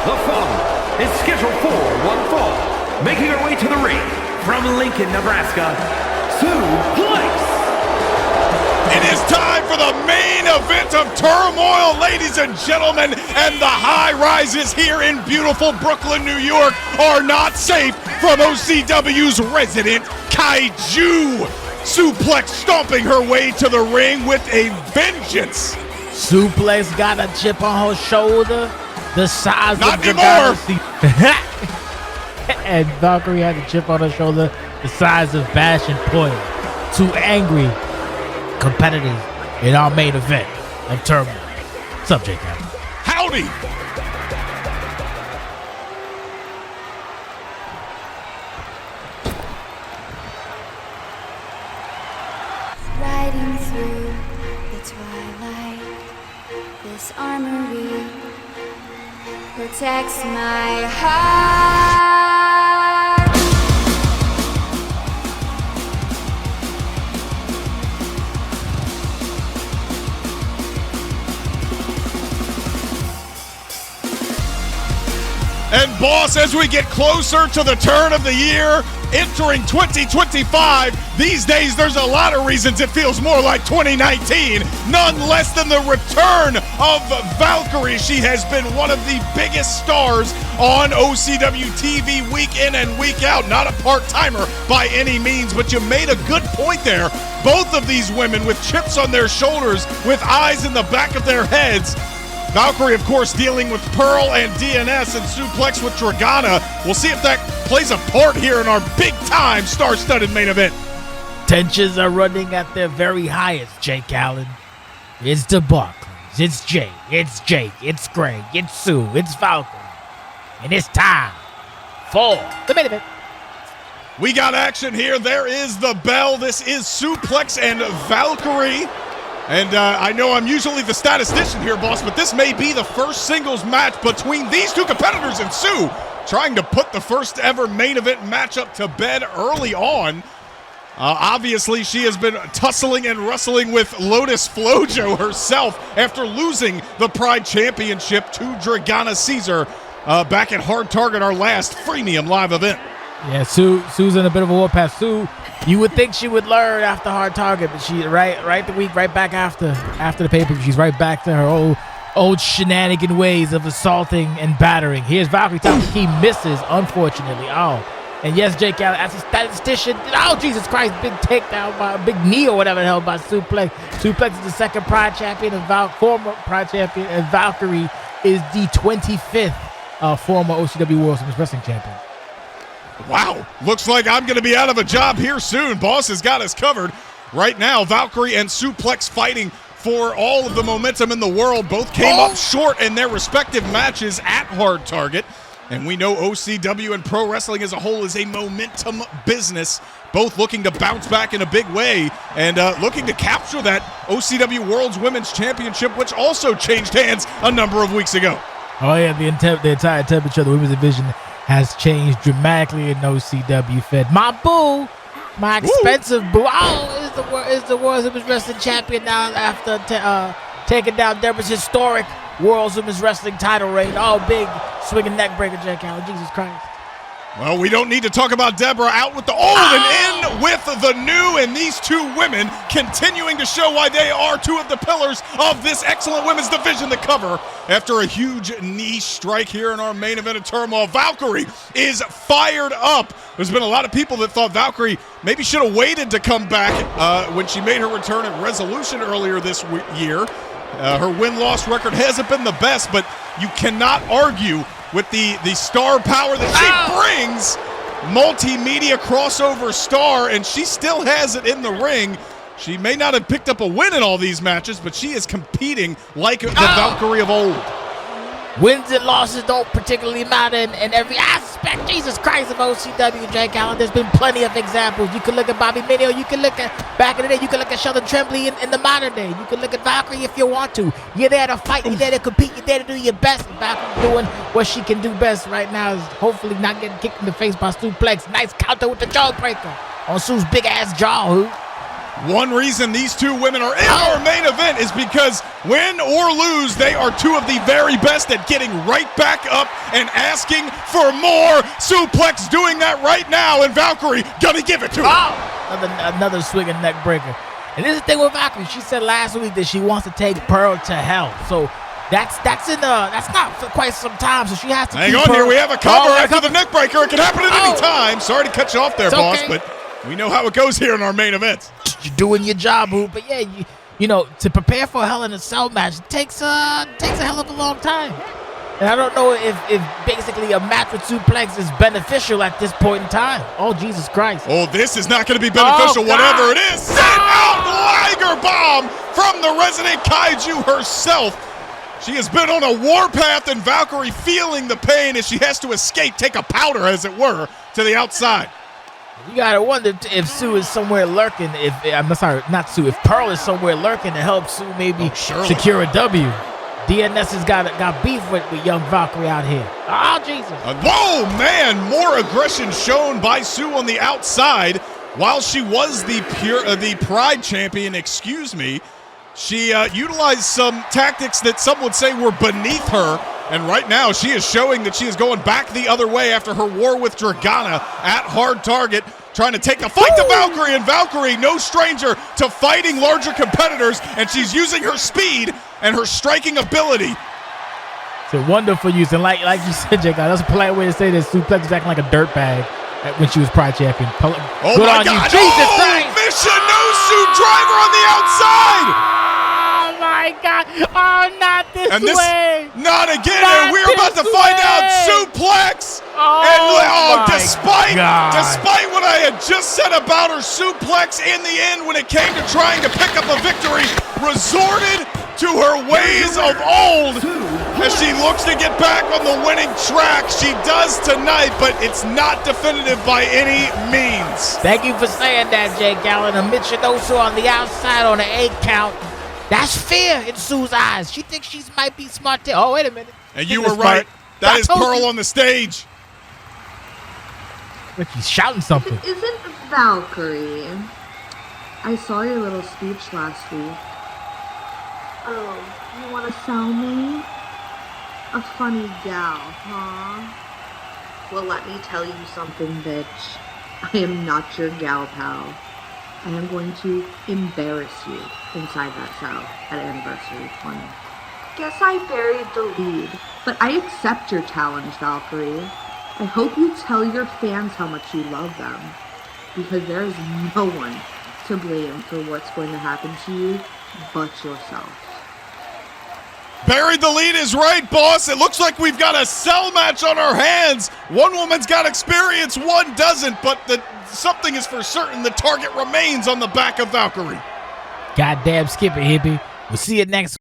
The following is scheduled for one fall, making her way to the ring from Lincoln, Nebraska, Plex. It is time for the main event of Turmoil, ladies and gentlemen, and the high rises here in beautiful Brooklyn, New York are not safe from OCW's resident Kaiju. Suplex stomping her way to the ring with a vengeance. Suplex got a chip on her shoulder the size Not of anymore. And Valkyrie had a chip on her shoulder the size of Bash and Poyer. Two angry competitors in our main event of Turmoil. What's up, Jake? Howdy. Riding through the twilight, this armory protects my heart. And boss, as we get closer to the turn of the year, entering 2025, these days there's a lot of reasons it feels more like 2019, none less than the return of Valkyrie. She has been one of the biggest stars on OCW TV week in and week out. Not a part-timer by any means, but you made a good point there. Both of these women with chips on their shoulders, with eyes in the back of their heads. Valkyrie, of course, dealing with Pearl and DNS, and Suplex with Dragana. We'll see if that plays a part here in our big-time star-studded main event. Tensions are running at their very highest, Jake Allen. It's the Barclays, it's Jay, it's Jake, it's Greg, it's Sue, it's Valkyrie. And it's time for the main event. We got action here. There is the bell. This is Suplex and Valkyrie. And I know I'm usually the statistician here, boss, but this may be the first singles match between these two competitors, and Sue trying to put the first ever main event matchup to bed early on. Obviously, she has been tussling and wrestling with Lotus Flojo herself after losing the Pride Championship to Dragana Caesar back at Hard Target, our last freemium live event. Yeah, Sue's in a bit of a warpath. Sue, you would think she would learn after Hard Target, but she right the week right back after the paper, she's right back to her old shenanigan ways of assaulting and battering. Here's Valkyrie. He misses, unfortunately. Oh, and yes, Jake Allen, as a statistician, oh Jesus Christ, big takedown by a big knee or whatever the hell by Suplex. Suplex is the second Pride champion and former Pride champion, and Valkyrie is the 25th former OCW World Women's Wrestling champion. Wow, looks like I'm going to be out of a job here soon. Boss has got us covered. Right now, Valkyrie and Suplex fighting for all of the momentum in the world. Both came up short in their respective matches at Hard Target. And we know OCW and pro wrestling as a whole is a momentum business. Both looking to bounce back in a big way and looking to capture that OCW World's Women's Championship, which also changed hands a number of weeks ago. Oh yeah, the entire temperature of the women's division has changed dramatically in OCWFED. My boo, my expensive boo, is the World Women's Wrestling Champion now after taking down Deborah's historic World Women's Wrestling title reign. Oh, big swinging neck breaker, Jake Allen. Jesus Christ. Well, we don't need to talk about Deborah. Out with the old and in with the new, and these two women continuing to show why they are two of the pillars of this excellent women's division. The cover after a huge knee strike here in our main event of Turmoil. Valkyrie is fired up. There's been a lot of people that thought Valkyrie maybe should have waited to come back when she made her return at Resolution earlier this year. Her win-loss record hasn't been the best, but you cannot argue with the star power that she brings. Multimedia crossover star, and she still has it in the ring. She may not have picked up a win in all these matches, but she is competing like the Valkyrie of old. Wins and losses don't particularly matter in every aspect. Jesus Christ of OCW, Jake Allen. There's been plenty of examples. You can look at Bobby Mineo. You can look at back in the day. You can look at Sheldon Tremblay in the modern day. You can look at Valkyrie if you want to. You're there to fight. You're there to compete. You're there to do your best. Valkyrie doing what she can do best right now is hopefully not getting kicked in the face by Suplex. Nice counter with the jawbreaker on Sue's big ass jaw. One reason these two women are in our main event is because win or lose, they are two of the very best at getting right back up and asking for more. Suplex doing that right now, and Valkyrie gonna give it to her. Oh, another swinging neck breaker. And this is the thing with Valkyrie. She said last week that she wants to take Pearl to hell. So that's not for quite some time. So she has to hang keep on Pearl. here. We have a cover after cover. the neck breaker. It can happen at any time. Sorry to cut you off there, It's boss, okay. but we know how it goes here in our main events. You're doing your job, boo. But yeah, you know, to prepare for a Hell in a Cell match takes a hell of a long time. And I don't know if basically a match with suplex is beneficial at this point in time. Oh, Jesus Christ. Oh, this is not going to be beneficial, whatever it is. Send out Liger Bomb from the resident kaiju herself. She has been on a warpath, and Valkyrie feeling the pain as she has to escape, take a powder, as it were, to the outside. You gotta wonder if Sue is somewhere lurking. I'm sorry, not Sue. If Pearl is somewhere lurking to help Sue maybe secure a W. DNS has got beef with young Valkyrie out here. Oh, Jesus. Whoa, man. More aggression shown by Sue on the outside. While she was the Pride champion, excuse me, she utilized some tactics that some would say were beneath her. And right now, she is showing that she is going back the other way after her war with Dragana at hard target, trying to take the fight to Valkyrie. And Valkyrie, no stranger to fighting larger competitors, and she's using her speed and her striking ability. It's a wonderful use. And like you said, Jake, that's a polite way to say this. Suplex was acting like a dirtbag when she was Pride champion. Oh, good my on God. You. Jesus Christ. Michinosu driver on the outside. Oh, my God. Oh, not this way. Not again. Not And we're about to find out suplex. Despite what I had just said about her, suplex in the end when it came to trying to pick up a victory, resorted to her ways of old as she looks to get back on the winning track. She does tonight, but it's not definitive by any means. Thank you for saying that, Jake Allen. A Michinosu on the outside on an 8 count. That's fear in Sue's eyes. She thinks she might be smart too. Oh, wait a minute. And you were right. That is Pearl on the stage. Look, he's shouting something. It isn't Valkyrie. I saw your little speech last week. Oh, you want to sell me? A funny gal, huh? Well, let me tell you something, bitch. I am not your gal pal. I am going to embarrass you inside that cell at Anniversary 20. Guess I buried the lead, but I accept your challenge, Valkyrie. I hope you tell your fans how much you love them, because there is no one to blame for what's going to happen to you but yourself. Buried the lead is right, boss. It looks like we've got a cell match on our hands. One woman's got experience, one doesn't, but something is for certain. The target remains on the back of Valkyrie. Goddamn skip it, hippie. We'll see you next